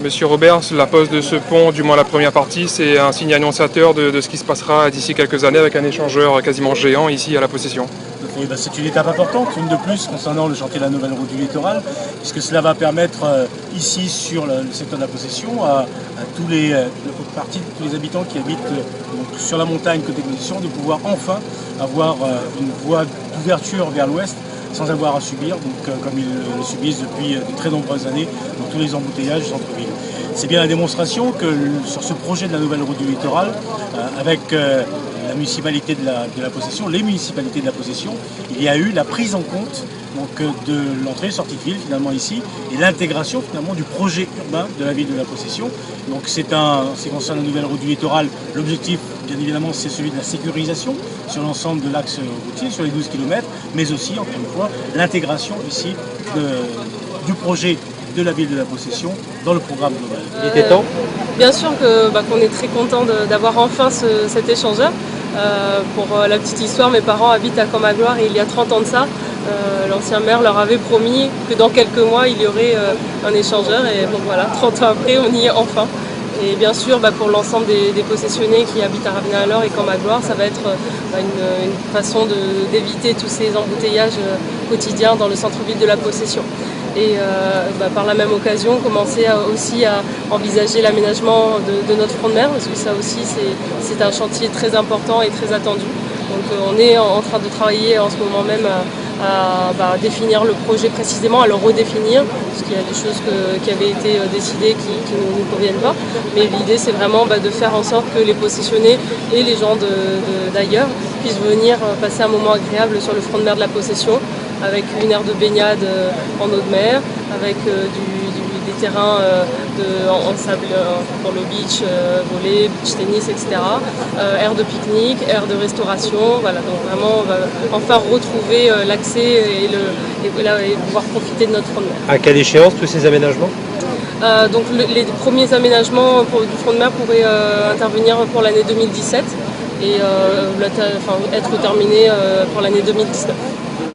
Monsieur Robert, la pose de ce pont, du moins la première partie, c'est un signe annonciateur de ce qui se passera d'ici quelques années avec un échangeur quasiment géant ici à la Possession. Oui, c'est une étape importante, une de plus concernant le chantier de la nouvelle route du littoral, puisque cela va permettre ici sur le secteur de la Possession à tous les habitants qui habitent donc, sur la montagne côté Possession de pouvoir enfin avoir une voie d'ouverture vers l'ouest sans avoir à subir, donc, comme ils le subissent depuis de très nombreuses années dans tous les embouteillages du centre-ville. C'est bien la démonstration que sur ce projet de la nouvelle route du littoral, avec la municipalité de la Possession, les municipalités de la Possession, il y a eu la prise en compte donc, de l'entrée et sortie de ville finalement ici et l'intégration finalement du projet urbain de la ville de la Possession. Donc c'est concernant la nouvelle route du littoral, l'objectif bien évidemment c'est celui de la sécurisation sur l'ensemble de l'axe routier, sur les 12 km, mais aussi encore une fois l'intégration ici du projet de la ville de la Possession dans le programme global. Il était temps. Bien sûr qu'on est très content d'avoir enfin cet échangeur. Pour la petite histoire, mes parents habitent à Camp-Magloire et il y a 30 ans de ça, l'ancien maire leur avait promis que dans quelques mois il y aurait un échangeur et bon voilà, 30 ans après on y est enfin. Et bien sûr pour l'ensemble des possessionnés qui habitent à Ravenay-Allort et Camp-Magloire, ça va être une façon d'éviter tous ces embouteillages quotidiens dans le centre-ville de la Possession. Et par la même occasion commencer aussi à envisager l'aménagement de notre front de mer, parce que ça aussi c'est un chantier très important et très attendu. Donc on est en train de travailler en ce moment même à définir le projet précisément, à le redéfinir, parce qu'il y a des choses qui avaient été décidées qui ne nous conviennent pas. Mais l'idée c'est vraiment de faire en sorte que les possessionnés et les gens d'ailleurs puissent venir passer un moment agréable sur le front de mer de la Possession, avec une aire de baignade en eau de mer, avec des terrains en sable pour le beach, volley, beach tennis, etc. Aire de pique-nique, aire de restauration. Voilà, donc vraiment on va enfin retrouver l'accès et pouvoir profiter de notre front de mer. À quelle échéance tous ces aménagements? Donc les premiers aménagements du front de mer pourraient intervenir pour l'année 2017 et être terminés pour l'année 2019.